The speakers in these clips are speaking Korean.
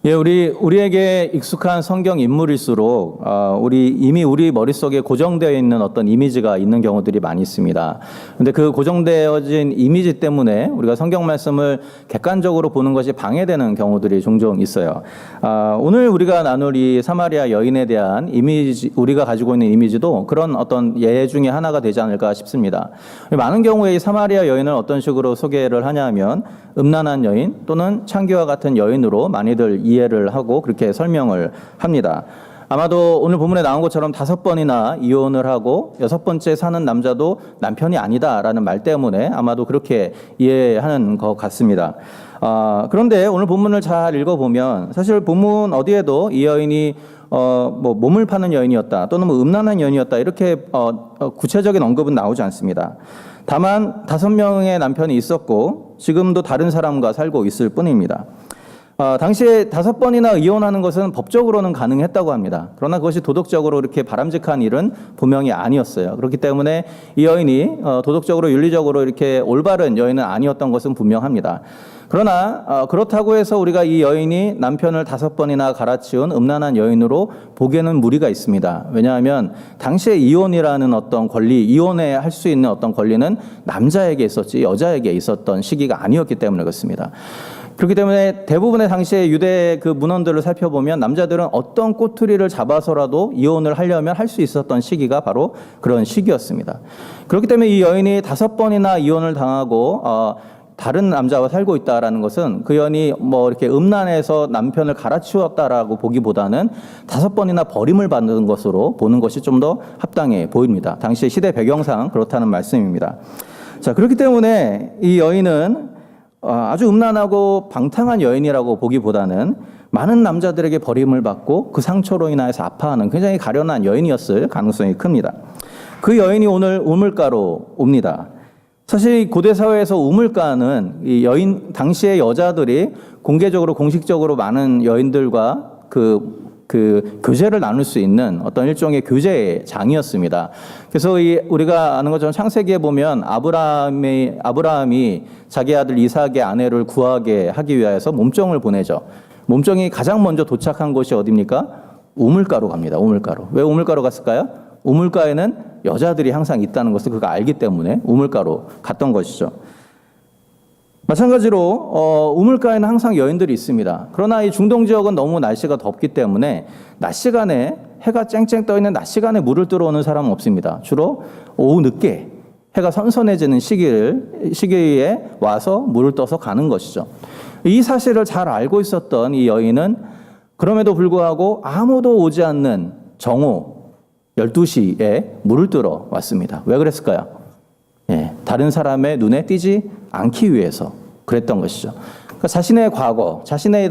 예, 우리에게 익숙한 성경 인물일수록 이미 우리 머릿속에 고정되어 있는 어떤 이미지가 있는 경우들이 많이 있습니다. 근데 그 고정되어진 이미지 때문에 우리가 성경 말씀을 객관적으로 보는 것이 방해되는 경우들이 종종 있어요. 오늘 우리가 나눌 이 사마리아 여인에 대한 이미지, 우리가 가지고 있는 이미지도 그런 어떤 예 중에 하나가 되지 않을까 싶습니다. 많은 경우에 이 사마리아 여인을 어떤 식으로 소개를 하냐면 음란한 여인 또는 창기와 같은 여인으로 많이들 이해를 하고 그렇게 설명을 합니다. 아마도 오늘 본문에 나온 것처럼 5번이나 이혼을 하고 6번째 사는 남자도 남편이 아니다라는 말 때문에 아마도 그렇게 이해하는 것 같습니다. 그런데 오늘 본문을 잘 읽어보면 사실 본문 어디에도 이 여인이 몸을 파는 여인이었다 또는 음란한 여인이었다 이렇게 구체적인 언급은 나오지 않습니다. 다만 5명의 남편이 있었고 지금도 다른 사람과 살고 있을 뿐입니다. 당시에 5번이나 이혼하는 것은 법적으로는 가능했다고 합니다. 그러나 그것이 도덕적으로 이렇게 바람직한 일은 분명히 아니었어요. 그렇기 때문에 이 여인이 도덕적으로 윤리적으로 이렇게 올바른 여인은 아니었던 것은 분명합니다. 그러나 그렇다고 해서 우리가 이 여인이 남편을 5번이나 갈아치운 음란한 여인으로 보기에는 무리가 있습니다. 왜냐하면 당시에 이혼이라는 어떤 권리, 이혼에 할 수 있는 어떤 권리는 남자에게 있었지 여자에게 있었던 시기가 아니었기 때문에 그렇습니다. 그렇기 때문에 대부분의 당시의 유대 그 문헌들을 살펴보면 남자들은 어떤 꼬투리를 잡아서라도 이혼을 하려면 할 수 있었던 시기가 바로 그런 시기였습니다. 그렇기 때문에 이 여인이 5번이나 이혼을 당하고 다른 남자와 살고 있다라는 것은 그 여인이 이렇게 음란해서 남편을 갈아치웠다라고 보기보다는 5번이나 버림을 받는 것으로 보는 것이 좀 더 합당해 보입니다. 당시 시대 배경상 그렇다는 말씀입니다. 자, 그렇기 때문에 이 여인은 아주 음란하고 방탕한 여인이라고 보기보다는 많은 남자들에게 버림을 받고 그 상처로 인해서 아파하는 굉장히 가련한 여인이었을 가능성이 큽니다. 그 여인이 오늘 우물가로 옵니다. 사실 고대 사회에서 우물가는 이 여인 당시의 여자들이 공개적으로 공식적으로 많은 여인들과 그 교제를 나눌 수 있는 어떤 일종의 교제의 장이었습니다. 그래서 우리가 아는 것처럼 창세기에 보면 아브라함이 자기 아들 이삭의 아내를 구하게 하기 위해서 몸종을 보내죠. 몸종이 가장 먼저 도착한 곳이 어디입니까? 우물가로 갑니다. 우물가로. 왜 우물가로 갔을까요? 우물가에는 여자들이 항상 있다는 것을 그가 알기 때문에 우물가로 갔던 것이죠. 마찬가지로 우물가에는 항상 여인들이 있습니다. 그러나 이 중동 지역은 너무 날씨가 덥기 때문에 낮 시간에 해가 쨍쨍 떠 있는 낮 시간에 물을 들어오는 사람은 없습니다. 주로 오후 늦게 해가 선선해지는 시기에 와서 물을 떠서 가는 것이죠. 이 사실을 잘 알고 있었던 이 여인은 그럼에도 불구하고 아무도 오지 않는 정오 12시에 물을 들어 왔습니다. 왜 그랬을까요? 다른 사람의 눈에 띄지 않기 위해서 그랬던 것이죠. 그러니까 자신의 과거, 자신의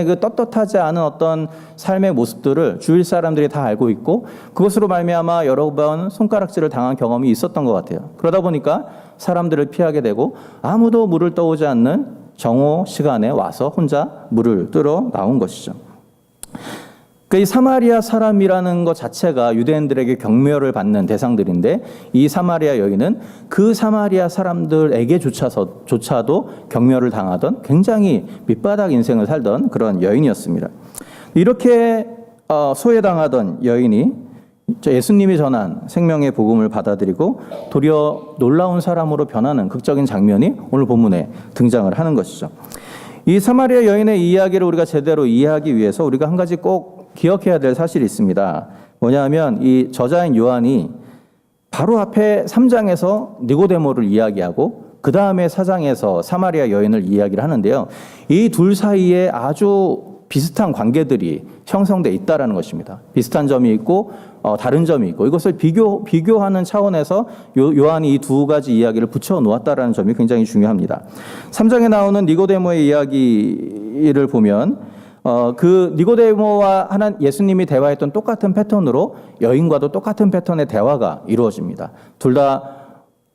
그 떳떳하지 않은 어떤 삶의 모습들을 주위 사람들이 다 알고 있고 그것으로 말미암아 여러 번 손가락질을 당한 경험이 있었던 것 같아요. 그러다 보니까 사람들을 피하게 되고 아무도 물을 떠오지 않는 정오 시간에 와서 혼자 물을 뜨러 나온 것이죠. 이 사마리아 사람이라는 것 자체가 유대인들에게 경멸을 받는 대상들인데 이 사마리아 여인은 그 사마리아 사람들에게조차도 경멸을 당하던 굉장히 밑바닥 인생을 살던 그런 여인이었습니다. 이렇게 소외당하던 여인이 예수님이 전한 생명의 복음을 받아들이고 도리어 놀라운 사람으로 변하는 극적인 장면이 오늘 본문에 등장을 하는 것이죠. 이 사마리아 여인의 이야기를 우리가 제대로 이해하기 위해서 우리가 한 가지 꼭 기억해야 될 사실이 있습니다. 뭐냐면 이 저자인 요한이 바로 앞에 3장에서 니고데모를 이야기하고 그 다음에 4장에서 사마리아 여인을 이야기를 하는데요. 이 둘 사이에 아주 비슷한 관계들이 형성돼 있다라는 것입니다. 비슷한 점이 있고 다른 점이 있고 이것을 비교하는 차원에서 요한이 이 두 가지 이야기를 붙여 놓았다라는 점이 굉장히 중요합니다. 3장에 나오는 니고데모의 이야기를 보면 그 니고데모와 예수님이 대화했던 똑같은 패턴으로 여인과도 똑같은 패턴의 대화가 이루어집니다. 둘 다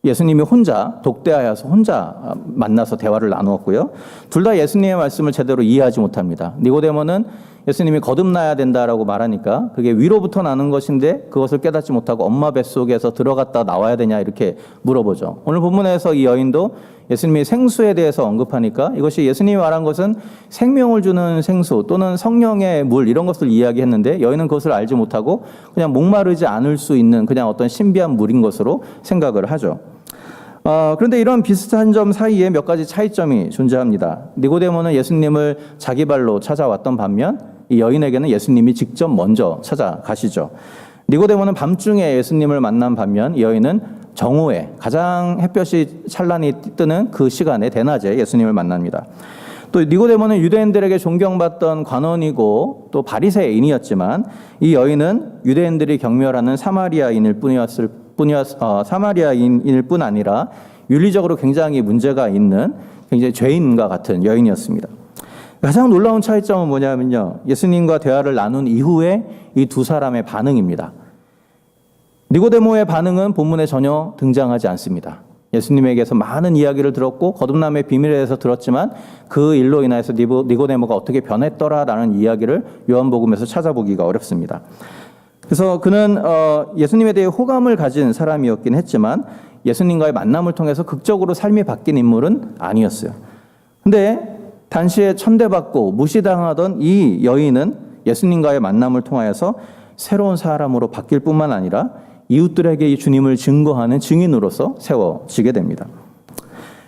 예수님이 혼자 독대하여서 혼자 만나서 대화를 나누었고요. 둘 다 예수님의 말씀을 제대로 이해하지 못합니다. 니고데모는 예수님이 거듭나야 된다라고 말하니까 그게 위로부터 나는 것인데 그것을 깨닫지 못하고 엄마 뱃속에서 들어갔다 나와야 되냐 이렇게 물어보죠. 오늘 본문에서 이 여인도 예수님이 생수에 대해서 언급하니까 이것이 예수님이 말한 것은 생명을 주는 생수 또는 성령의 물 이런 것을 이야기했는데 여인은 그것을 알지 못하고 그냥 목마르지 않을 수 있는 그냥 어떤 신비한 물인 것으로 생각을 하죠. 그런데 이런 비슷한 점 사이에 몇 가지 차이점이 존재합니다. 니고데모는 예수님을 자기 발로 찾아왔던 반면 이 여인에게는 예수님이 직접 먼저 찾아가시죠. 니고데모는 밤중에 예수님을 만난 반면 이 여인은 정오에 가장 햇볕이 찬란히 뜨는 그 시간에 대낮에 예수님을 만납니다. 또 니고데모는 유대인들에게 존경받던 관원이고 또 바리새인이었지만 이 여인은 유대인들이 경멸하는 사마리아인일 뿐 아니라 윤리적으로 굉장히 문제가 있는 굉장히 죄인과 같은 여인이었습니다. 가장 놀라운 차이점은 뭐냐면요. 예수님과 대화를 나눈 이후에 이 두 사람의 반응입니다. 니고데모의 반응은 본문에 전혀 등장하지 않습니다. 예수님에게서 많은 이야기를 들었고 거듭남의 비밀에 대해서 들었지만 그 일로 인해서 니고데모가 어떻게 변했더라라는 이야기를 요한복음에서 찾아보기가 어렵습니다. 그래서 그는 예수님에 대해 호감을 가진 사람이었긴 했지만 예수님과의 만남을 통해서 극적으로 삶이 바뀐 인물은 아니었어요. 근데 당시에 천대받고 무시당하던 이 여인은 예수님과의 만남을 통하여서 새로운 사람으로 바뀔 뿐만 아니라 이웃들에게 이 주님을 증거하는 증인으로서 세워지게 됩니다.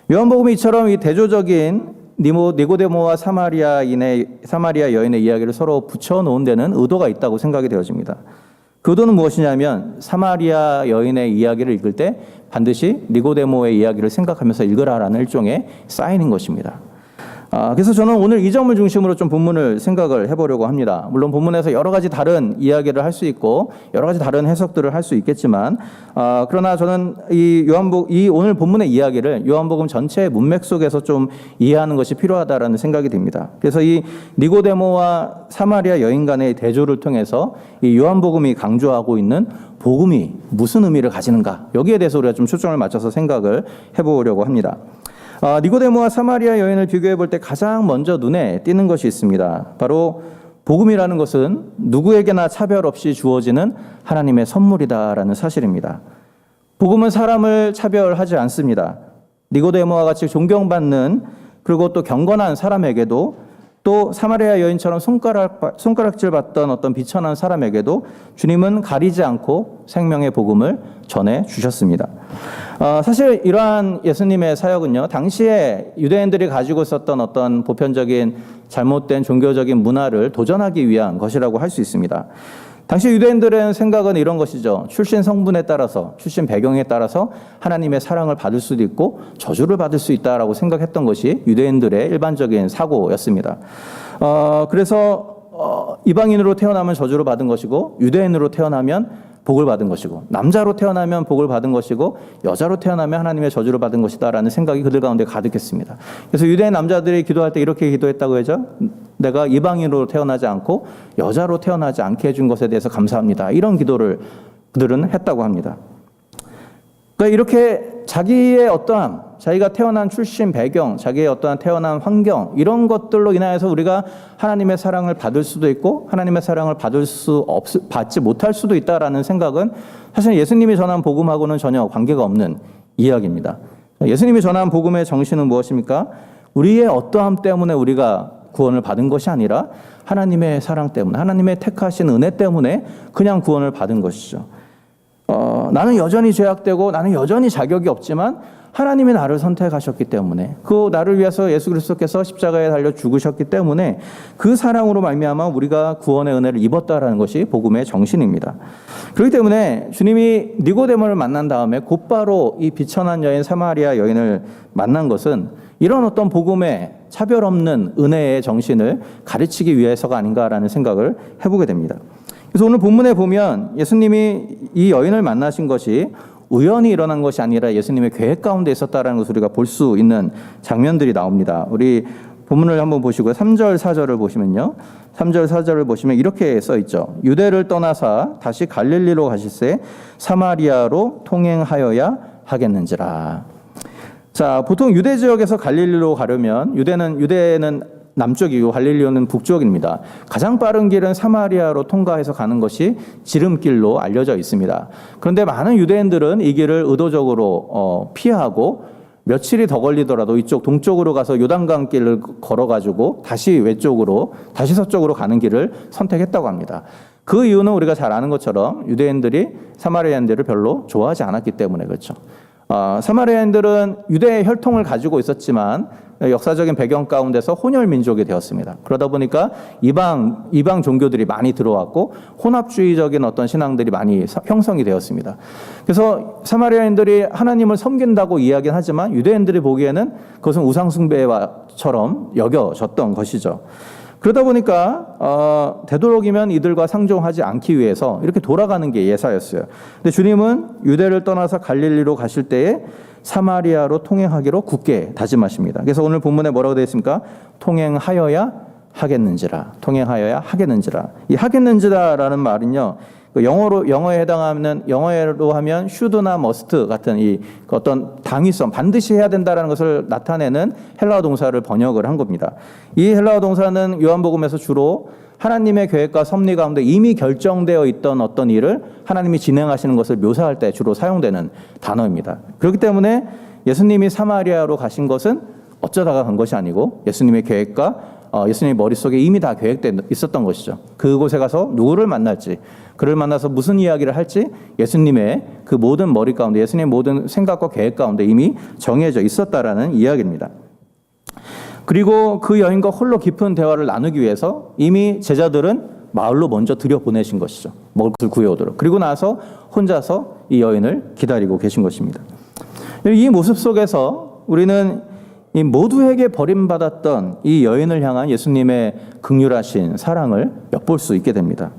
요한복음이 이처럼 이 대조적인 니고데모와 사마리아 여인의 이야기를 서로 붙여놓은 데는 의도가 있다고 생각이 되어집니다. 그 의도는 무엇이냐면 사마리아 여인의 이야기를 읽을 때 반드시 니고데모의 이야기를 생각하면서 읽으라라는 일종의 사인인 것입니다. 그래서 저는 오늘 이 점을 중심으로 좀 본문을 생각을 해보려고 합니다. 물론 본문에서 여러 가지 다른 이야기를 할 수 있고 여러 가지 다른 해석들을 할 수 있겠지만 그러나 저는 이 오늘 본문의 이야기를 요한복음 전체의 문맥 속에서 좀 이해하는 것이 필요하다라는 생각이 듭니다. 그래서 이 니고데모와 사마리아 여인 간의 대조를 통해서 이 요한복음이 강조하고 있는 복음이 무슨 의미를 가지는가 여기에 대해서 우리가 좀 초점을 맞춰서 생각을 해보려고 합니다. 니고데모와 사마리아 여인을 비교해 볼 때 가장 먼저 눈에 띄는 것이 있습니다. 바로 복음이라는 것은 누구에게나 차별 없이 주어지는 하나님의 선물이다라는 사실입니다. 복음은 사람을 차별하지 않습니다. 니고데모와 같이 존경받는 그리고 또 경건한 사람에게도 또 사마리아 여인처럼 손가락질 받던 어떤 비천한 사람에게도 주님은 가리지 않고 생명의 복음을 전해 주셨습니다. 사실 이러한 예수님의 사역은요, 당시에 유대인들이 가지고 있었던 어떤 보편적인 잘못된 종교적인 문화를 도전하기 위한 것이라고 할 수 있습니다. 당시 유대인들의 생각은 이런 것이죠. 출신 성분에 따라서, 출신 배경에 따라서 하나님의 사랑을 받을 수도 있고 저주를 받을 수 있다라고 생각했던 것이 유대인들의 일반적인 사고였습니다. 그래서 이방인으로 태어나면 저주를 받은 것이고 유대인으로 태어나면 복을 받은 것이고 남자로 태어나면 복을 받은 것이고 여자로 태어나면 하나님의 저주를 받은 것이다라는 생각이 그들 가운데 가득했습니다. 그래서 유대인 남자들이 기도할 때 이렇게 기도했다고 하죠. 내가 이방인으로 태어나지 않고 여자로 태어나지 않게 해준 것에 대해서 감사합니다. 이런 기도를 그들은 했다고 합니다. 그러니까 이렇게 자기의 어떠함, 자기가 태어난 출신 배경, 자기의 어떠한 태어난 환경 이런 것들로 인하여서 우리가 하나님의 사랑을 받을 수도 있고 하나님의 사랑을 받지 못할 수도 있다라는 생각은 사실 예수님이 전한 복음하고는 전혀 관계가 없는 이야기입니다. 예수님이 전한 복음의 정신은 무엇입니까? 우리의 어떠함 때문에 우리가 구원을 받은 것이 아니라 하나님의 사랑 때문에, 하나님의 택하신 은혜 때문에 그냥 구원을 받은 것이죠. 나는 여전히 죄악되고 나는 여전히 자격이 없지만 하나님이 나를 선택하셨기 때문에 그 나를 위해서 예수 그리스도께서 십자가에 달려 죽으셨기 때문에 그 사랑으로 말미암아 우리가 구원의 은혜를 입었다라는 것이 복음의 정신입니다. 그렇기 때문에 주님이 니고데모를 만난 다음에 곧바로 이 비천한 여인 사마리아 여인을 만난 것은 이런 어떤 복음의 차별 없는 은혜의 정신을 가르치기 위해서가 아닌가라는 생각을 해보게 됩니다. 그래서 오늘 본문에 보면 예수님이 이 여인을 만나신 것이 우연히 일어난 것이 아니라 예수님의 계획 가운데 있었다라는 것을 우리가 볼 수 있는 장면들이 나옵니다. 우리 본문을 한번 보시고요. 3절, 4절을 보시면요. 3절, 4절을 보시면 이렇게 써 있죠. 유대를 떠나사 다시 갈릴리로 가실새 사마리아로 통행하여야 하겠는지라. 자, 보통 유대 지역에서 갈릴리로 가려면 유대는 남쪽이고 갈릴리오는 북쪽입니다. 가장 빠른 길은 사마리아로 통과해서 가는 것이 지름길로 알려져 있습니다. 그런데 많은 유대인들은 이 길을 의도적으로 피하고 며칠이 더 걸리더라도 이쪽 동쪽으로 가서 요단강 길을 걸어가지고 다시 외쪽으로, 다시 서쪽으로 가는 길을 선택했다고 합니다. 그 이유는 우리가 잘 아는 것처럼 유대인들이 사마리아인들을 별로 좋아하지 않았기 때문에 그렇죠. 사마리아인들은 유대의 혈통을 가지고 있었지만 역사적인 배경 가운데서 혼혈 민족이 되었습니다. 그러다 보니까 이방 종교들이 많이 들어왔고 혼합주의적인 어떤 신앙들이 많이 형성이 되었습니다. 그래서 사마리아인들이 하나님을 섬긴다고 이야기는 하지만 유대인들이 보기에는 그것은 우상숭배처럼 여겨졌던 것이죠. 그러다 보니까 되도록이면 이들과 상종하지 않기 위해서 이렇게 돌아가는 게 예사였어요. 근데 주님은 유대를 떠나서 갈릴리로 가실 때에 사마리아로 통행하기로 굳게 다짐하십니다. 그래서 오늘 본문에 뭐라고 되어 있습니까? 통행하여야 하겠는지라. 통행하여야 하겠는지라. 이 하겠는지라라는 말은요. 영어에 해당하는, 영어로 하면 should나 must 같은 이 어떤 당위성, 반드시 해야 된다라는 것을 나타내는 헬라어 동사를 번역을 한 겁니다. 이 헬라어 동사는 요한복음에서 주로 하나님의 계획과 섭리 가운데 이미 결정되어 있던 어떤 일을 하나님이 진행하시는 것을 묘사할 때 주로 사용되는 단어입니다. 그렇기 때문에 예수님이 사마리아로 가신 것은 어쩌다가 간 것이 아니고 예수님의 계획과 예수님의 머릿속에 이미 다 계획되어 있었던 것이죠. 그곳에 가서 누구를 만날지, 그를 만나서 무슨 이야기를 할지 예수님의 그 모든 머리 가운데, 예수님의 모든 생각과 계획 가운데 이미 정해져 있었다라는 이야기입니다. 그리고 그 여인과 홀로 깊은 대화를 나누기 위해서 이미 제자들은 마을로 먼저 들여보내신 것이죠. 먹을 것을 구해오도록. 그리고 나서 혼자서 이 여인을 기다리고 계신 것입니다. 이 모습 속에서 우리는 이 모두에게 버림받았던 이 여인을 향한 예수님의 긍휼하신 사랑을 엿볼 수 있게 됩니다.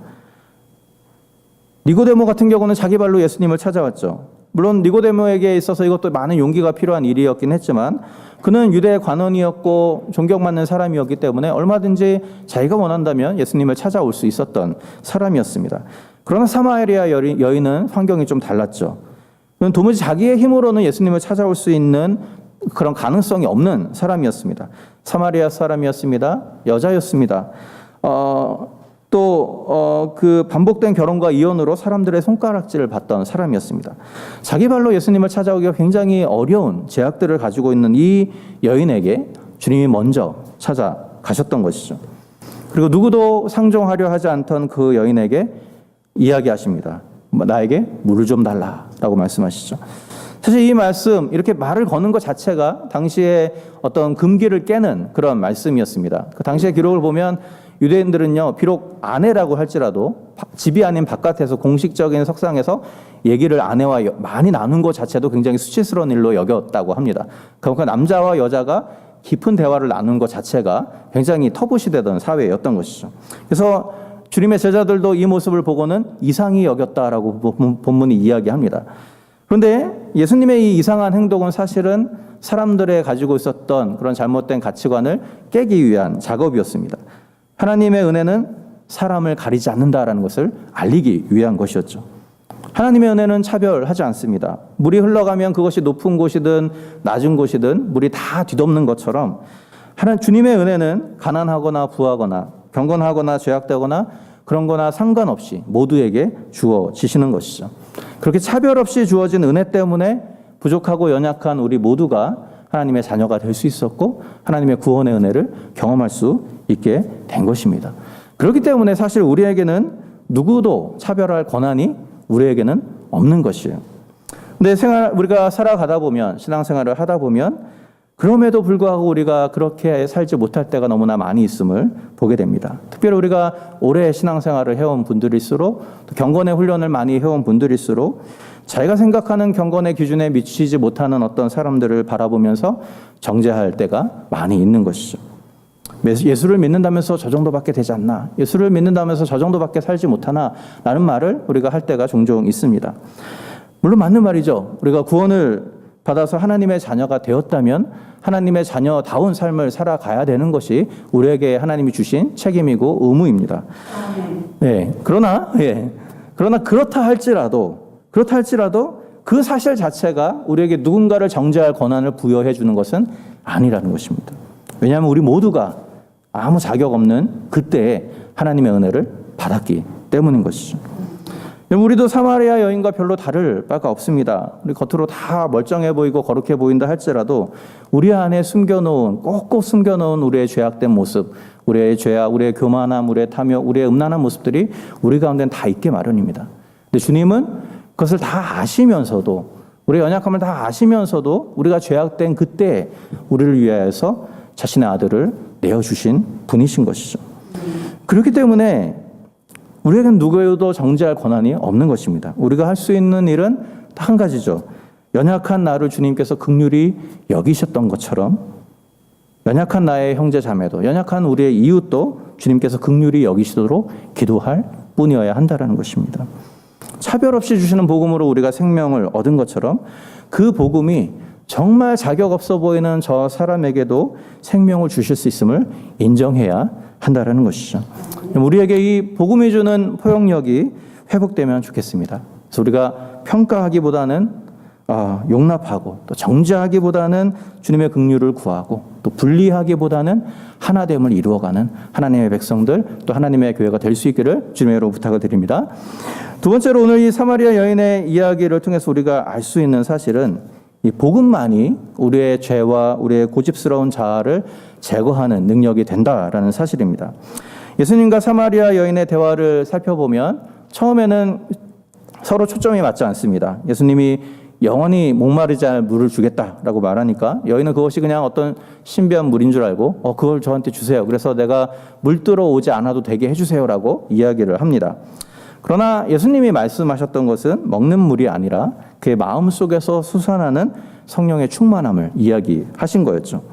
니고데모 같은 경우는 자기 발로 예수님을 찾아왔죠. 물론 니고데모에게 있어서 이것도 많은 용기가 필요한 일이었긴 했지만 그는 유대 관원이었고 존경받는 사람이었기 때문에 얼마든지 자기가 원한다면 예수님을 찾아올 수 있었던 사람이었습니다. 그러나 사마리아 여인은 환경이 좀 달랐죠. 그는 도무지 자기의 힘으로는 예수님을 찾아올 수 있는 그런 가능성이 없는 사람이었습니다. 사마리아 사람이었습니다. 여자였습니다. 그 반복된 결혼과 이혼으로 사람들의 손가락질을 받던 사람이었습니다. 자기 발로 예수님을 찾아오기가 굉장히 어려운 제약들을 가지고 있는 이 여인에게 주님이 먼저 찾아가셨던 것이죠. 그리고 누구도 상종하려 하지 않던 그 여인에게 이야기하십니다. 나에게 물을 좀 달라라고 말씀하시죠. 사실 이 말씀, 이렇게 말을 거는 것 자체가 당시에 어떤 금기를 깨는 그런 말씀이었습니다. 그 당시의 기록을 보면 유대인들은요, 비록 아내라고 할지라도 집이 아닌 바깥에서 공식적인 석상에서 얘기를 아내와 많이 나눈 것 자체도 굉장히 수치스러운 일로 여겼다고 합니다. 그러니까 남자와 여자가 깊은 대화를 나눈 것 자체가 굉장히 터부시되던 사회였던 것이죠. 그래서 주님의 제자들도 이 모습을 보고는 이상히 여겼다라고 본문이 이야기합니다. 그런데 예수님의 이 이상한 행동은 사실은 사람들의 가지고 있었던 그런 잘못된 가치관을 깨기 위한 작업이었습니다. 하나님의 은혜는 사람을 가리지 않는다라는 것을 알리기 위한 것이었죠. 하나님의 은혜는 차별하지 않습니다. 물이 흘러가면 그것이 높은 곳이든 낮은 곳이든 물이 다 뒤덮는 것처럼 주님의 은혜는 가난하거나 부하거나 경건하거나 죄악되거나 그런 거나 상관없이 모두에게 주어지시는 것이죠. 그렇게 차별 없이 주어진 은혜 때문에 부족하고 연약한 우리 모두가 하나님의 자녀가 될 수 있었고 하나님의 구원의 은혜를 경험할 수 있게 된 것입니다. 그렇기 때문에 사실 우리에게는 누구도 차별할 권한이 우리에게는 없는 것이에요. 근데 우리가 살아가다 보면, 신앙생활을 하다 보면 그럼에도 불구하고 우리가 그렇게 살지 못할 때가 너무나 많이 있음을 보게 됩니다. 특별히 우리가 오래 신앙생활을 해온 분들일수록, 또 경건의 훈련을 많이 해온 분들일수록 자기가 생각하는 경건의 기준에 미치지 못하는 어떤 사람들을 바라보면서 정죄할 때가 많이 있는 것이죠. 예수를 믿는다면서 저 정도밖에 되지 않나? 예수를 믿는다면서 저 정도밖에 살지 못하나? 라는 말을 우리가 할 때가 종종 있습니다. 물론 맞는 말이죠. 우리가 구원을 받아서 하나님의 자녀가 되었다면 하나님의 자녀다운 삶을 살아가야 되는 것이 우리에게 하나님이 주신 책임이고 의무입니다. 네. 그러나 그렇다 할지라도 그 사실 자체가 우리에게 누군가를 정죄할 권한을 부여해 주는 것은 아니라는 것입니다. 왜냐하면 우리 모두가 아무 자격 없는 그때에 하나님의 은혜를 받았기 때문인 것이죠. 우리도 사마리아 여인과 별로 다를 바가 없습니다. 우리 겉으로 다 멀쩡해 보이고 거룩해 보인다 할지라도 우리 안에 숨겨놓은, 꼭꼭 숨겨놓은 우리의 죄악된 모습, 우리의 죄악, 우리의 교만함, 우리의 탐욕, 우리의 음란한 모습들이 우리 가운데는 다 있게 마련입니다. 근데 주님은 그것을 다 아시면서도, 우리의 연약함을 다 아시면서도 우리가 죄악된 그때 우리를 위하여서 자신의 아들을 내어주신 분이신 것이죠. 그렇기 때문에 우리에게는 누구에도 정죄할 권한이 없는 것입니다. 우리가 할 수 있는 일은 딱 한 가지죠. 연약한 나를 주님께서 긍휼히 여기셨던 것처럼 연약한 나의 형제 자매도, 연약한 우리의 이웃도 주님께서 긍휼히 여기시도록 기도할 뿐이어야 한다는 것입니다. 차별 없이 주시는 복음으로 우리가 생명을 얻은 것처럼 그 복음이 정말 자격 없어 보이는 저 사람에게도 생명을 주실 수 있음을 인정해야 한다는 것이죠. 우리에게 이 복음이 주는 포용력이 회복되면 좋겠습니다. 그래서 우리가 평가하기보다는 용납하고, 또 정죄하기보다는 주님의 긍휼을 구하고, 또 분리하기보다는 하나됨을 이루어가는 하나님의 백성들, 또 하나님의 교회가 될 수 있기를 주님의 이름으로 부탁을 드립니다. 두 번째로 오늘 이 사마리아 여인의 이야기를 통해서 우리가 알 수 있는 사실은 이 복음만이 우리의 죄와 우리의 고집스러운 자아를 제거하는 능력이 된다라는 사실입니다. 예수님과 사마리아 여인의 대화를 살펴보면 처음에는 서로 초점이 맞지 않습니다. 예수님이 영원히 목마르지 않을 물을 주겠다라고 말하니까 여인은 그것이 그냥 어떤 신비한 물인 줄 알고 그걸 저한테 주세요. 그래서 내가 물 뜨러 오지 않아도 되게 해주세요라고 이야기를 합니다. 그러나 예수님이 말씀하셨던 것은 먹는 물이 아니라 그의 마음속에서 솟아나는 성령의 충만함을 이야기하신 거였죠.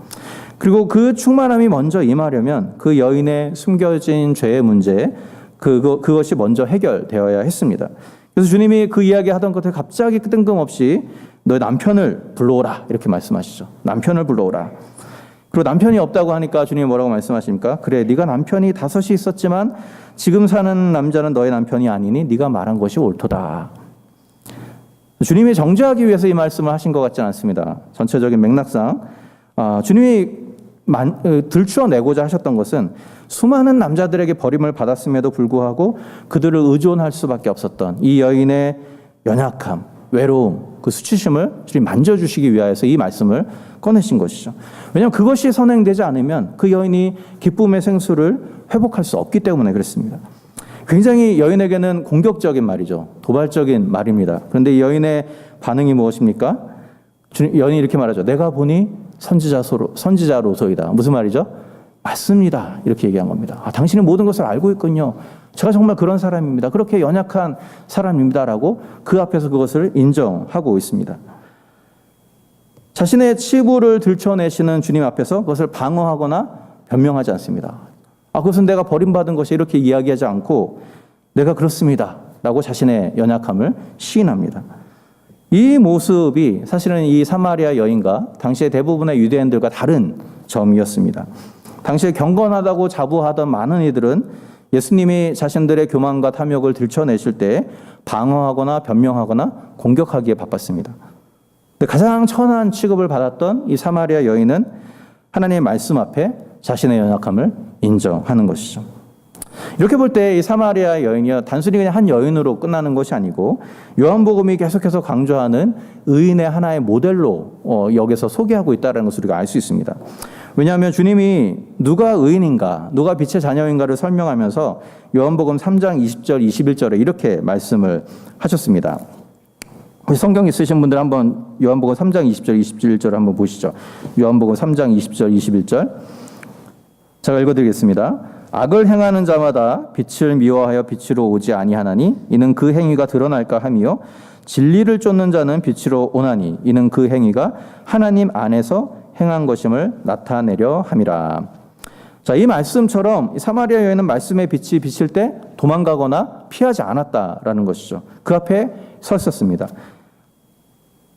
그리고 그 충만함이 먼저 임하려면 그 여인의 숨겨진 죄의 문제, 그것이 먼저 해결되어야 했습니다. 그래서 주님이 그 이야기하던 것을 갑자기 뜬금없이 너의 남편을 불러오라 이렇게 말씀하시죠. 남편을 불러오라. 그리고 남편이 없다고 하니까 주님이 뭐라고 말씀하십니까? 그래, 네가 남편이 5이 있었지만 지금 사는 남자는 너의 남편이 아니니 네가 말한 것이 옳도다. 주님이 정죄하기 위해서 이 말씀을 하신 것 같지는 않습니다. 전체적인 맥락상 주님이 들추어내고자 하셨던 것은 수많은 남자들에게 버림을 받았음에도 불구하고 그들을 의존할 수밖에 없었던 이 여인의 연약함, 외로움, 그 수치심을 주님 만져주시기 위하여서 이 말씀을 꺼내신 것이죠. 왜냐하면 그것이 선행되지 않으면 그 여인이 기쁨의 생수를 회복할 수 없기 때문에 그렇습니다. 굉장히 여인에게는 공격적인 말이죠. 도발적인 말입니다. 그런데 이 여인의 반응이 무엇입니까? 여인이 이렇게 말하죠. 내가 보니 선지자로소이다. 무슨 말이죠? 맞습니다. 이렇게 얘기한 겁니다. 당신이 모든 것을 알고 있군요. 제가 정말 그런 사람입니다. 그렇게 연약한 사람입니다라고 그 앞에서 그것을 인정하고 있습니다. 자신의 치부를 들춰내시는 주님 앞에서 그것을 방어하거나 변명하지 않습니다. 그것은 내가 버림받은 것이 이렇게 이야기하지 않고 내가 그렇습니다. 라고 자신의 연약함을 시인합니다. 이 모습이 사실은 이 사마리아 여인과 당시의 대부분의 유대인들과 다른 점이었습니다. 당시에 경건하다고 자부하던 많은 이들은 예수님이 자신들의 교만과 탐욕을 들춰내실 때 방어하거나 변명하거나 공격하기에 바빴습니다. 가장 천한 취급을 받았던 이 사마리아 여인은 하나님의 말씀 앞에 자신의 연약함을 인정하는 것이죠. 이렇게 볼 때 이 사마리아 여인이요, 단순히 그냥 한 여인으로 끝나는 것이 아니고 요한복음이 계속해서 강조하는 의인의 하나의 모델로 여기서 소개하고 있다는 것을 우리가 알 수 있습니다. 왜냐하면 주님이 누가 의인인가, 누가 빛의 자녀인가를 설명하면서 요한복음 3장 20절, 21절에 이렇게 말씀을 하셨습니다. 성경 있으신 분들 한번 요한복음 3장 20절, 21절 한번 보시죠. 요한복음 3장 20절, 21절. 제가 읽어드리겠습니다. 악을 행하는 자마다 빛을 미워하여 빛으로 오지 아니하나니 이는 그 행위가 드러날까 함이요 진리를 쫓는 자는 빛으로 오나니 이는 그 행위가 하나님 안에서 행한 것임을 나타내려 함이라. 자, 이 말씀처럼 사마리아 여인은 말씀의 빛이 비칠 때 도망가거나 피하지 않았다라는 것이죠. 그 앞에 서 있었습니다.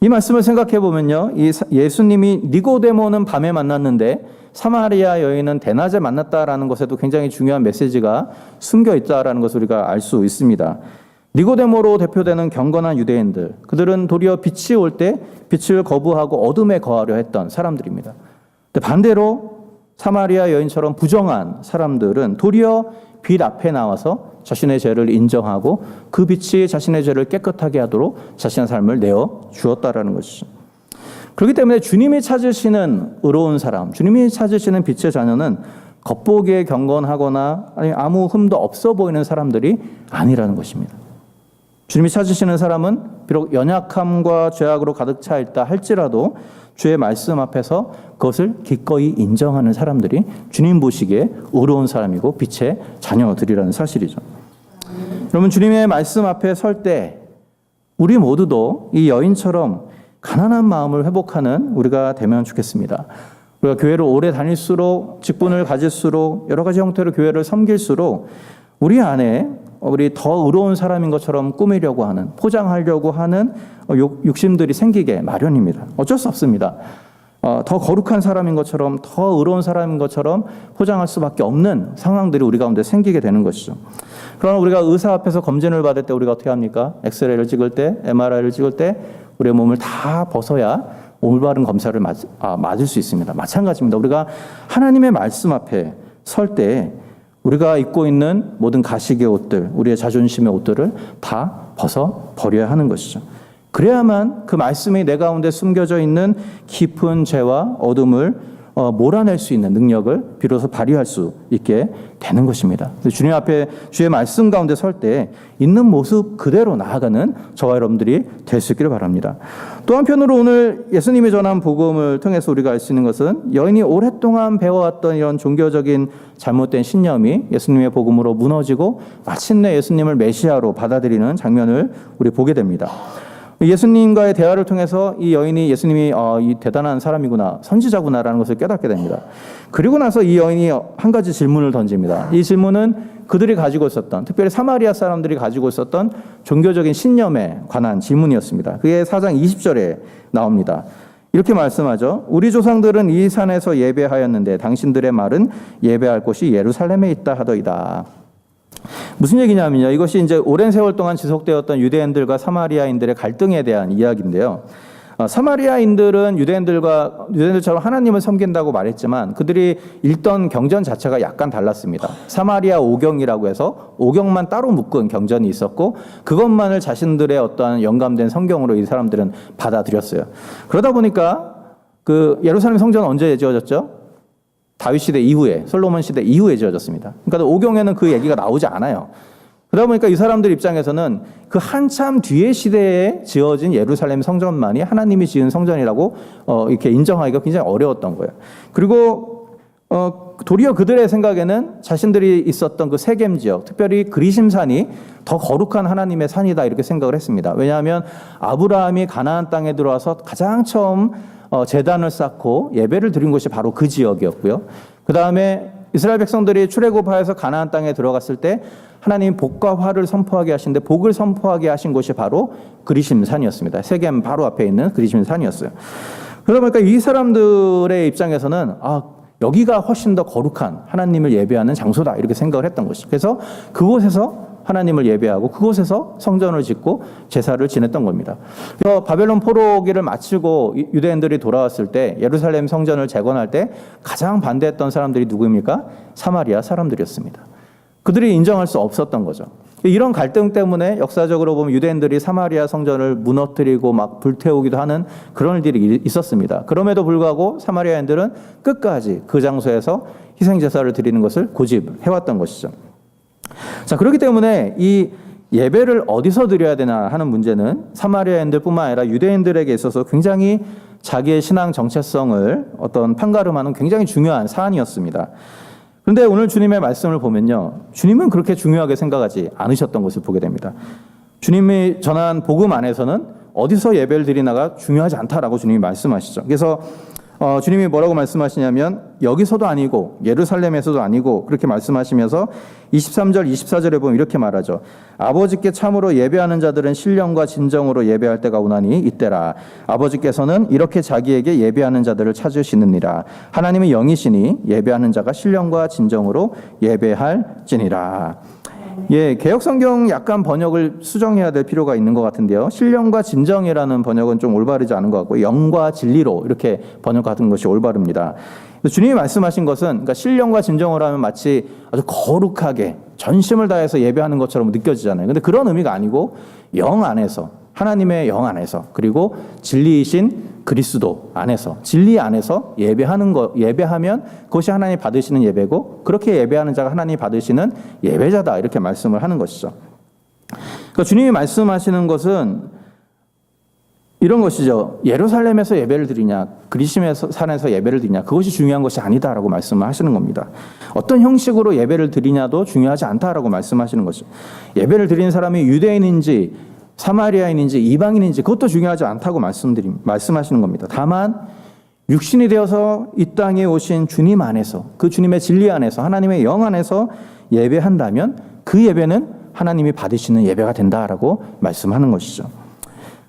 이 말씀을 생각해 보면요, 예수님이 니고데모는 밤에 만났는데 사마리아 여인은 대낮에 만났다라는 것에도 굉장히 중요한 메시지가 숨겨 있다라는 것을 우리가 알 수 있습니다. 니고데모로 대표되는 경건한 유대인들, 그들은 도리어 빛이 올 때 빛을 거부하고 어둠에 거하려 했던 사람들입니다. 근데 반대로 사마리아 여인처럼 부정한 사람들은 도리어 빛 앞에 나와서 자신의 죄를 인정하고 그 빛이 자신의 죄를 깨끗하게 하도록 자신의 삶을 내어 주었다라는 것이죠. 그렇기 때문에 주님이 찾으시는 의로운 사람, 주님이 찾으시는 빛의 자녀는 겉보기에 경건하거나 아니 아무 흠도 없어 보이는 사람들이 아니라는 것입니다. 주님이 찾으시는 사람은 비록 연약함과 죄악으로 가득 차 있다 할지라도 주의 말씀 앞에서 그것을 기꺼이 인정하는 사람들이 주님 보시기에 의로운 사람이고 빛의 자녀들이라는 사실이죠. 여러분, 주님의 말씀 앞에 설 때 우리 모두도 이 여인처럼 가난한 마음을 회복하는 우리가 되면 좋겠습니다. 우리가 교회를 오래 다닐수록, 직분을 가질수록, 여러 가지 형태로 교회를 섬길수록 우리 안에 우리 더 의로운 사람인 것처럼 꾸미려고 하는, 포장하려고 하는 욕심들이 생기게 마련입니다. 어쩔 수 없습니다. 더 거룩한 사람인 것처럼, 더 의로운 사람인 것처럼 포장할 수밖에 없는 상황들이 우리 가운데 생기게 되는 것이죠. 그러나 우리가 의사 앞에서 검진을 받을 때 우리가 어떻게 합니까? 엑스레이를 찍을 때, MRI를 찍을 때 우리의 몸을 다 벗어야 올바른 검사를 맞을 수 있습니다. 마찬가지입니다. 우리가 하나님의 말씀 앞에 설 때 우리가 입고 있는 모든 가식의 옷들, 우리의 자존심의 옷들을 다 벗어 버려야 하는 것이죠. 그래야만 그 말씀이 내 가운데 숨겨져 있는 깊은 죄와 어둠을 몰아낼 수 있는 능력을 비로소 발휘할 수 있게 되는 것입니다. 주님 앞에 주의 말씀 가운데 설 때 있는 모습 그대로 나아가는 저와 여러분들이 될 수 있기를 바랍니다. 또 한편으로 오늘 예수님이 전한 복음을 통해서 우리가 알 수 있는 것은 여인이 오랫동안 배워왔던 이런 종교적인 잘못된 신념이 예수님의 복음으로 무너지고 마침내 예수님을 메시아로 받아들이는 장면을 우리 보게 됩니다. 예수님과의 대화를 통해서 이 여인이 예수님이 이 대단한 사람이구나, 선지자구나라는 것을 깨닫게 됩니다. 그리고 나서 이 여인이 한 가지 질문을 던집니다. 이 질문은 그들이 가지고 있었던, 특별히 사마리아 사람들이 가지고 있었던 종교적인 신념에 관한 질문이었습니다. 그게 4장 20절에 나옵니다. 이렇게 말씀하죠. 우리 조상들은 이 산에서 예배하였는데 당신들의 말은 예배할 곳이 예루살렘에 있다 하더이다. 무슨 얘기냐면요, 이것이 이제 오랜 세월 동안 지속되었던 유대인들과 사마리아인들의 갈등에 대한 이야기인데요. 사마리아인들은 유대인들처럼 하나님을 섬긴다고 말했지만 그들이 읽던 경전 자체가 약간 달랐습니다. 사마리아 오경이라고 해서 오경만 따로 묶은 경전이 있었고 그것만을 자신들의 어떠한 영감된 성경으로 이 사람들은 받아들였어요. 그러다 보니까 그 예루살렘 성전은 언제 지어졌죠? 다윗 시대 이후에, 솔로몬 시대 이후에 지어졌습니다. 그러니까 오경에는 그 얘기가 나오지 않아요. 그러다 보니까 이 사람들 입장에서는 그 한참 뒤의 시대에 지어진 예루살렘 성전만이 하나님이 지은 성전이라고 이렇게 인정하기가 굉장히 어려웠던 거예요. 그리고 도리어 그들의 생각에는 자신들이 있었던 그 세겜 지역, 특별히 그리심산이 더 거룩한 하나님의 산이다 이렇게 생각을 했습니다. 왜냐하면 아브라함이 가나안 땅에 들어와서 가장 처음 제단을 쌓고 예배를 드린 곳이 바로 그 지역이었고요. 그 다음에 이스라엘 백성들이 출애굽하여서 가나안 땅에 들어갔을 때 하나님이 복과 화를 선포하게 하신데 복을 선포하게 하신 곳이 바로 그리심산이었습니다. 세겜 바로 앞에 있는 그리심산이었어요. 그러다 보니까 이 사람들의 입장에서는 여기가 훨씬 더 거룩한 하나님을 예배하는 장소다 이렇게 생각을 했던 것이죠. 그래서 그곳에서 하나님을 예배하고 그곳에서 성전을 짓고 제사를 지냈던 겁니다. 그래서 바벨론 포로기를 마치고 유대인들이 돌아왔을 때 예루살렘 성전을 재건할 때 가장 반대했던 사람들이 누구입니까? 사마리아 사람들이었습니다. 그들이 인정할 수 없었던 거죠. 이런 갈등 때문에 역사적으로 보면 유대인들이 사마리아 성전을 무너뜨리고 막 불태우기도 하는 그런 일들이 있었습니다. 그럼에도 불구하고 사마리아인들은 끝까지 그 장소에서 희생제사를 드리는 것을 고집해왔던 것이죠. 자, 그렇기 때문에 이 예배를 어디서 드려야 되나 하는 문제는 사마리아인들뿐만 아니라 유대인들에게 있어서 굉장히 자기의 신앙 정체성을 어떤 판가름하는 굉장히 중요한 사안이었습니다. 그런데 오늘 주님의 말씀을 보면요, 주님은 그렇게 중요하게 생각하지 않으셨던 것을 보게 됩니다. 주님이 전한 복음 안에서는 어디서 예배를 드리나가 중요하지 않다라고 주님이 말씀하시죠. 그래서 주님이 뭐라고 말씀하시냐면 여기서도 아니고 예루살렘에서도 아니고 그렇게 말씀하시면서 23절 24절에 보면 이렇게 말하죠. 아버지께 참으로 예배하는 자들은 신령과 진정으로 예배할 때가 오나니 이때라. 아버지께서는 이렇게 자기에게 예배하는 자들을 찾으시느니라. 하나님은 영이시니 예배하는 자가 신령과 진정으로 예배할지니라. 예, 개역성경 약간 번역을 수정해야 될 필요가 있는 것 같은데요. 신령과 진정이라는 번역은 좀 올바르지 않은 것 같고 영과 진리로 이렇게 번역하는 것이 올바릅니다. 주님이 말씀하신 것은 그러니까 신령과 진정으로 하면 마치 아주 거룩하게 전심을 다해서 예배하는 것처럼 느껴지잖아요. 근데 그런 의미가 아니고 영 안에서, 하나님의 영 안에서, 그리고 진리이신 그리스도 안에서, 진리 안에서 예배하면 그것이 하나님이 받으시는 예배고, 그렇게 예배하는 자가 하나님이 받으시는 예배자다, 이렇게 말씀을 하는 것이죠. 그러니까 주님이 말씀하시는 것은 이런 것이죠. 예루살렘에서 예배를 드리냐, 그리심의 산에서 예배를 드리냐, 그것이 중요한 것이 아니다라고 말씀을 하시는 겁니다. 어떤 형식으로 예배를 드리냐도 중요하지 않다라고 말씀하시는 것이죠. 예배를 드리는 사람이 유대인인지 사마리아인인지 이방인인지 그것도 중요하지 않다고 말씀하시는 겁니다. 다만 육신이 되어서 이 땅에 오신 주님 안에서, 그 주님의 진리 안에서, 하나님의 영 안에서 예배한다면 그 예배는 하나님이 받으시는 예배가 된다라고 말씀하는 것이죠.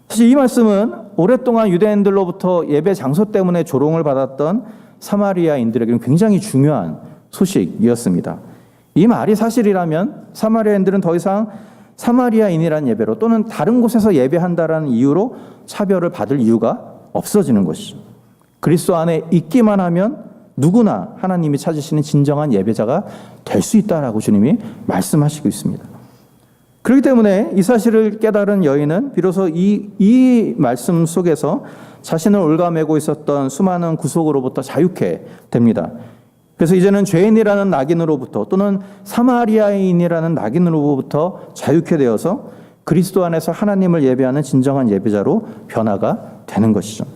사실 이 말씀은 오랫동안 유대인들로부터 예배 장소 때문에 조롱을 받았던 사마리아인들에게는 굉장히 중요한 소식이었습니다. 이 말이 사실이라면 사마리아인들은 더 이상 사마리아인이라는 예배로 또는 다른 곳에서 예배한다라는 이유로 차별을 받을 이유가 없어지는 것이죠. 그리스도 안에 있기만 하면 누구나 하나님이 찾으시는 진정한 예배자가 될 수 있다라고 주님이 말씀하시고 있습니다. 그렇기 때문에 이 사실을 깨달은 여인은 비로소 이 말씀 속에서 자신을 올가매고 있었던 수많은 구속으로부터 자유케 됩니다. 그래서 이제는 죄인이라는 낙인으로부터 또는 사마리아인이라는 낙인으로부터 자유케 되어서 그리스도 안에서 하나님을 예배하는 진정한 예배자로 변화가 되는 것이죠.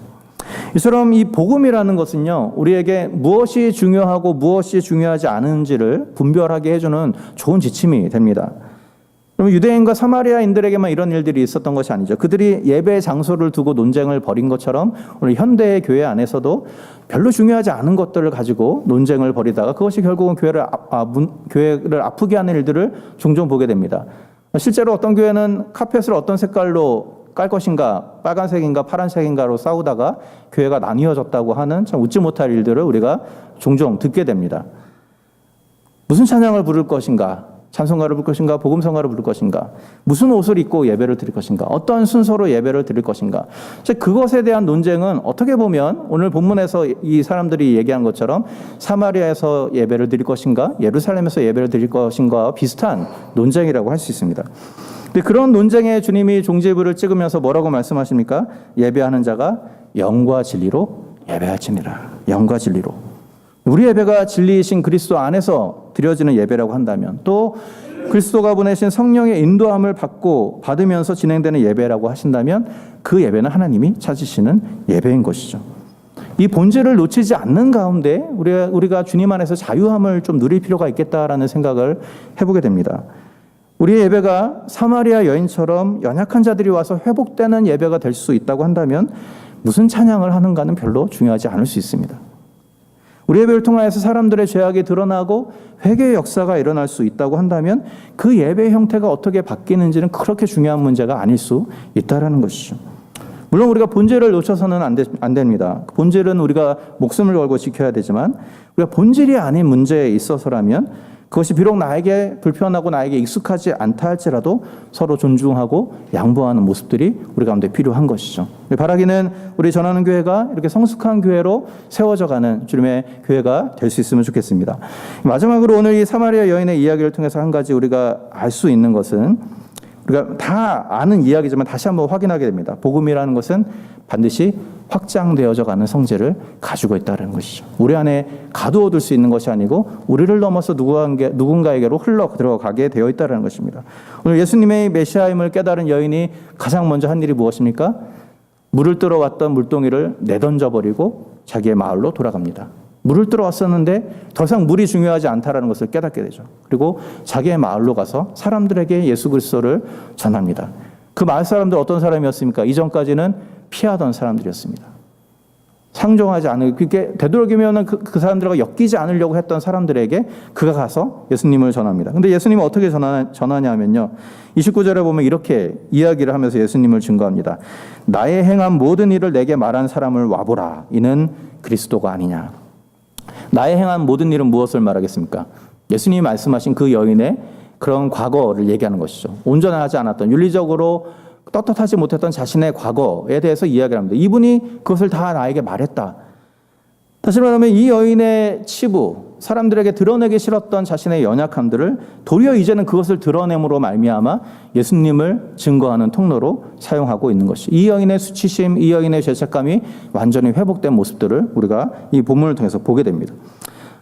이처럼 이 복음이라는 것은요, 우리에게 무엇이 중요하고 무엇이 중요하지 않은지를 분별하게 해주는 좋은 지침이 됩니다. 그럼 유대인과 사마리아인들에게만 이런 일들이 있었던 것이 아니죠. 그들이 예배 장소를 두고 논쟁을 벌인 것처럼 오늘 현대의 교회 안에서도 별로 중요하지 않은 것들을 가지고 논쟁을 벌이다가 그것이 결국은 교회를 아프게 하는 일들을 종종 보게 됩니다. 실제로 어떤 교회는 카펫을 어떤 색깔로 깔 것인가, 빨간색인가 파란색인가로 싸우다가 교회가 나뉘어졌다고 하는 참 웃지 못할 일들을 우리가 종종 듣게 됩니다. 무슨 찬양을 부를 것인가, 찬송가를 부를 것인가, 복음성가를 부를 것인가, 무슨 옷을 입고 예배를 드릴 것인가, 어떤 순서로 예배를 드릴 것인가. 그것에 대한 논쟁은 어떻게 보면 오늘 본문에서 이 사람들이 얘기한 것처럼 사마리아에서 예배를 드릴 것인가, 예루살렘에서 예배를 드릴 것인가와 비슷한 논쟁이라고 할 수 있습니다. 근데 그런 논쟁에 주님이 종지부를 찍으면서 뭐라고 말씀하십니까? 예배하는 자가 영과 진리로 예배할지니라. 영과 진리로. 우리 예배가 진리이신 그리스도 안에서 드려지는 예배라고 한다면, 또 그리스도가 보내신 성령의 인도함을 받으면서 진행되는 예배라고 하신다면 그 예배는 하나님이 찾으시는 예배인 것이죠. 이 본질을 놓치지 않는 가운데 우리가 주님 안에서 자유함을 좀 누릴 필요가 있겠다라는 생각을 해보게 됩니다. 우리의 예배가 사마리아 여인처럼 연약한 자들이 와서 회복되는 예배가 될 수 있다고 한다면 무슨 찬양을 하는가는 별로 중요하지 않을 수 있습니다. 우리 예배를 통하여서 사람들의 죄악이 드러나고 회개의 역사가 일어날 수 있다고 한다면 그 예배의 형태가 어떻게 바뀌는지는 그렇게 중요한 문제가 아닐 수 있다는 것이죠. 물론 우리가 본질을 놓쳐서는 안 됩니다. 본질은 우리가 목숨을 걸고 지켜야 되지만 우리가 본질이 아닌 문제에 있어서라면 그것이 비록 나에게 불편하고 나에게 익숙하지 않다 할지라도 서로 존중하고 양보하는 모습들이 우리 가운데 필요한 것이죠. 바라기는 우리 전하는 교회가 이렇게 성숙한 교회로 세워져가는 주님의 교회가 될 수 있으면 좋겠습니다. 마지막으로 오늘 이 사마리아 여인의 이야기를 통해서 한 가지 우리가 알 수 있는 것은, 우리가 다 아는 이야기지만 다시 한번 확인하게 됩니다. 복음이라는 것은 반드시 확장되어져 가는 성질을 가지고 있다는 것이죠. 우리 안에 가두어둘 수 있는 것이 아니고 우리를 넘어서 누군가에게로 흘러 들어가게 되어 있다는 것입니다. 오늘 예수님의 메시아임을 깨달은 여인이 가장 먼저 한 일이 무엇입니까? 물을 뜨러 왔던 물동이를 내던져버리고 자기의 마을로 돌아갑니다. 물을 뜨러 왔었는데 더 이상 물이 중요하지 않다라는 것을 깨닫게 되죠. 그리고 자기의 마을로 가서 사람들에게 예수 그리스도를 전합니다. 그 마을 사람들 어떤 사람이었습니까? 이전까지는 피하던 사람들이었습니다. 상종하지 않을, 그게 되도록이면 그 사람들과 엮이지 않으려고 했던 사람들에게 그가 가서 예수님을 전합니다. 근데 예수님은 어떻게 전하냐 하면요, 29절에 보면 이렇게 이야기를 하면서 예수님을 증거합니다. 나의 행한 모든 일을 내게 말한 사람을 와보라. 이는 그리스도가 아니냐. 나의 행한 모든 일은 무엇을 말하겠습니까? 예수님이 말씀하신 그 여인의 그런 과거를 얘기하는 것이죠. 온전하지 않았던, 윤리적으로 떳떳하지 못했던 자신의 과거에 대해서 이야기를 합니다. 이분이 그것을 다 나에게 말했다. 사실 말하면 이 여인의 치부, 사람들에게 드러내기 싫었던 자신의 연약함들을 도리어 이제는 그것을 드러냄으로 말미암아 예수님을 증거하는 통로로 사용하고 있는 것이, 이 여인의 수치심, 이 여인의 죄책감이 완전히 회복된 모습들을 우리가 이 본문을 통해서 보게 됩니다.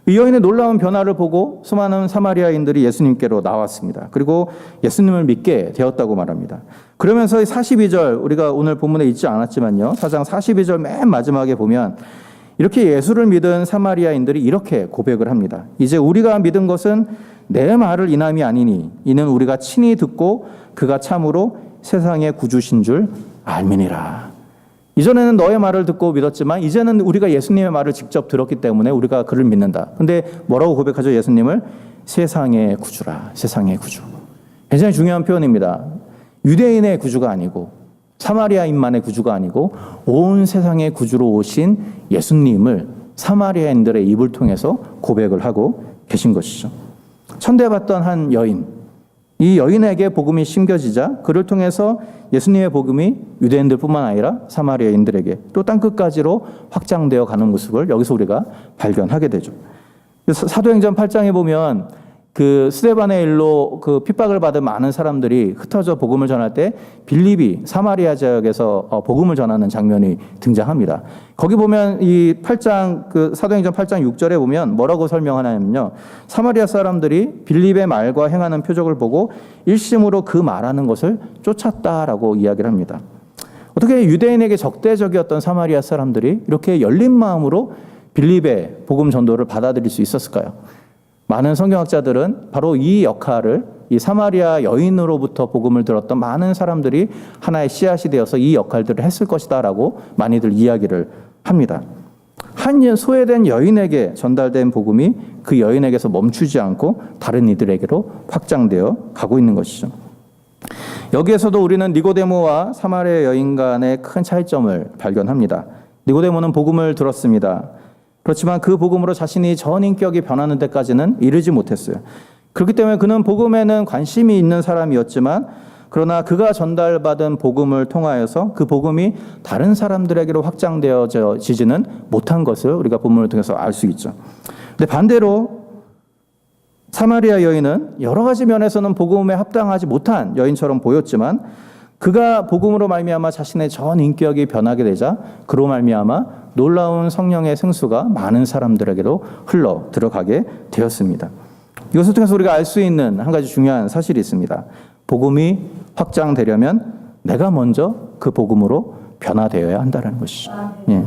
이 여인의 놀라운 변화를 보고 수많은 사마리아인들이 예수님께로 나왔습니다. 그리고 예수님을 믿게 되었다고 말합니다. 그러면서 42절, 우리가 오늘 본문에 있지 않았지만요, 4장 42절 맨 마지막에 보면 이렇게 예수를 믿은 사마리아인들이 이렇게 고백을 합니다. 이제 우리가 믿은 것은 내 말을 인함이 아니니 이는 우리가 친히 듣고 그가 참으로 세상의 구주신 줄 알미니라. 이전에는 너의 말을 듣고 믿었지만 이제는 우리가 예수님의 말을 직접 들었기 때문에 우리가 그를 믿는다. 근데 뭐라고 고백하죠? 예수님을 세상의 구주라. 세상의 구주. 굉장히 중요한 표현입니다. 유대인의 구주가 아니고 사마리아인만의 구주가 아니고 온 세상의 구주로 오신 예수님을 사마리아인들의 입을 통해서 고백을 하고 계신 것이죠. 천대받던 한 여인, 이 여인에게 복음이 심겨지자 그를 통해서 예수님의 복음이 유대인들뿐만 아니라 사마리아인들에게 또 땅끝까지로 확장되어 가는 모습을 여기서 우리가 발견하게 되죠. 사도행전 8장에 보면 그 스데반의 일로 그 핍박을 받은 많은 사람들이 흩어져 복음을 전할 때 빌립이 사마리아 지역에서 복음을 전하는 장면이 등장합니다. 거기 보면 이 8장 그 사도행전 8장 6절에 보면 뭐라고 설명하냐면요. 사마리아 사람들이 빌립의 말과 행하는 표적을 보고 일심으로 그 말하는 것을 쫓았다라고 이야기를 합니다. 어떻게 유대인에게 적대적이었던 사마리아 사람들이 이렇게 열린 마음으로 빌립의 복음 전도를 받아들일 수 있었을까요? 많은 성경학자들은 바로 이 역할을 이 사마리아 여인으로부터 복음을 들었던 많은 사람들이 하나의 씨앗이 되어서 이 역할들을 했을 것이다라고 많이들 이야기를 합니다. 한 소외된 여인에게 전달된 복음이 그 여인에게서 멈추지 않고 다른 이들에게로 확장되어 가고 있는 것이죠. 여기에서도 우리는 니고데모와 사마리아 여인 간의 큰 차이점을 발견합니다. 니고데모는 복음을 들었습니다. 그렇지만 그 복음으로 자신이 전인격이 변하는 데까지는 이르지 못했어요. 그렇기 때문에 그는 복음에는 관심이 있는 사람이었지만 그러나 그가 전달받은 복음을 통하여서 그 복음이 다른 사람들에게로 확장되어지지는 못한 것을 우리가 본문을 통해서 알 수 있죠. 근데 반대로 사마리아 여인은 여러 가지 면에서는 복음에 합당하지 못한 여인처럼 보였지만 그가 복음으로 말미암아 자신의 전 인격이 변하게 되자 그로 말미암아 놀라운 성령의 생수가 많은 사람들에게로 흘러 들어가게 되었습니다. 이것을 통해서 우리가 알 수 있는 한 가지 중요한 사실이 있습니다. 복음이 확장되려면 내가 먼저 그 복음으로 변화되어야 한다는 것이죠. 예.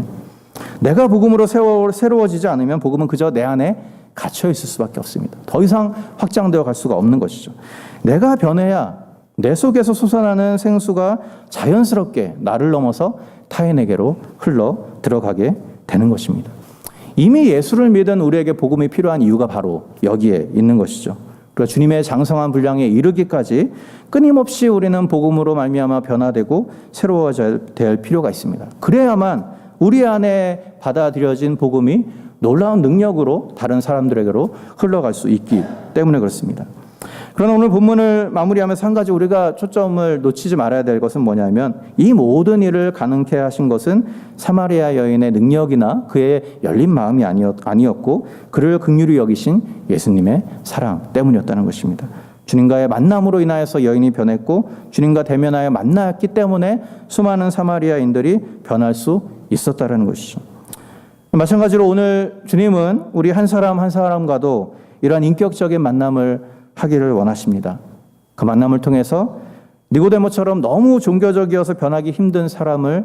내가 복음으로 새로워지지 않으면 복음은 그저 내 안에 갇혀 있을 수밖에 없습니다. 더 이상 확장되어 갈 수가 없는 것이죠. 내가 변해야 내 속에서 솟아나는 생수가 자연스럽게 나를 넘어서 타인에게로 흘러 들어가게 되는 것입니다. 이미 예수를 믿은 우리에게 복음이 필요한 이유가 바로 여기에 있는 것이죠. 그러니까 주님의 장성한 분량에 이르기까지 끊임없이 우리는 복음으로 말미암아 변화되고 새로워져야 될 필요가 있습니다. 그래야만 우리 안에 받아들여진 복음이 놀라운 능력으로 다른 사람들에게로 흘러갈 수 있기 때문에 그렇습니다. 그러나 오늘 본문을 마무리하면서 한 가지 우리가 초점을 놓치지 말아야 될 것은 뭐냐면 이 모든 일을 가능케 하신 것은 사마리아 여인의 능력이나 그의 열린 마음이 아니었고 그를 긍휼히 여기신 예수님의 사랑 때문이었다는 것입니다. 주님과의 만남으로 인하여서 여인이 변했고 주님과 대면하여 만났기 때문에 수많은 사마리아인들이 변할 수 있었다는 것이죠. 마찬가지로 오늘 주님은 우리 한 사람 한 사람과도 이러한 인격적인 만남을 하기를 원하십니다. 그 만남을 통해서 니고데모처럼 너무 종교적이어서 변하기 힘든 사람의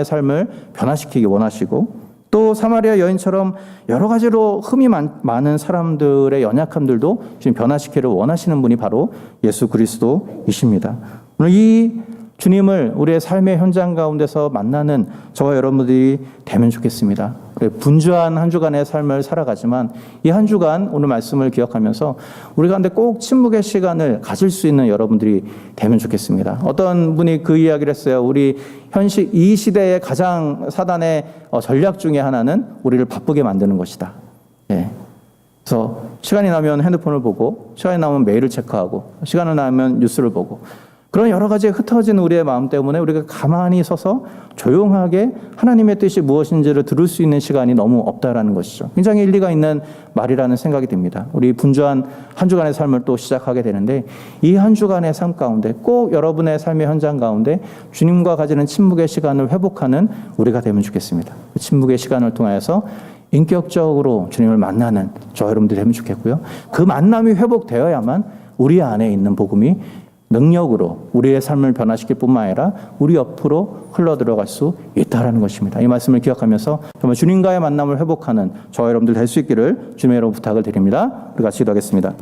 삶을 변화시키기 원하시고 또 사마리아 여인처럼 여러 가지로 흠이 많은 사람들의 연약함들도 지금 변화시키기를 원하시는 분이 바로 예수 그리스도이십니다. 오늘 이 주님을 우리의 삶의 현장 가운데서 만나는 저와 여러분들이 되면 좋겠습니다. 분주한 한 주간의 삶을 살아가지만 이 한 주간 오늘 말씀을 기억하면서 우리 가운데 꼭 침묵의 시간을 가질 수 있는 여러분들이 되면 좋겠습니다. 어떤 분이 그 이야기를 했어요. 우리 이 시대의 가장 사단의 전략 중에 하나는 우리를 바쁘게 만드는 것이다. 예. 그래서 시간이 나면 핸드폰을 보고 시간이 나면 메일을 체크하고 시간이 나면 뉴스를 보고 그런 여러 가지 흩어진 우리의 마음 때문에 우리가 가만히 서서 조용하게 하나님의 뜻이 무엇인지를 들을 수 있는 시간이 너무 없다라는 것이죠. 굉장히 일리가 있는 말이라는 생각이 듭니다. 우리 분주한 한 주간의 삶을 또 시작하게 되는데 이 한 주간의 삶 가운데 꼭 여러분의 삶의 현장 가운데 주님과 가지는 침묵의 시간을 회복하는 우리가 되면 좋겠습니다. 그 침묵의 시간을 통하여서 인격적으로 주님을 만나는 저 여러분들이 되면 좋겠고요. 그 만남이 회복되어야만 우리 안에 있는 복음이 능력으로 우리의 삶을 변화시킬 뿐만 아니라 우리 옆으로 흘러들어갈 수 있다는 것입니다. 이 말씀을 기억하면서 정말 주님과의 만남을 회복하는 저와 여러분들 될 수 있기를 주님의 이름으로 부탁을 드립니다. 우리 같이 기도하겠습니다.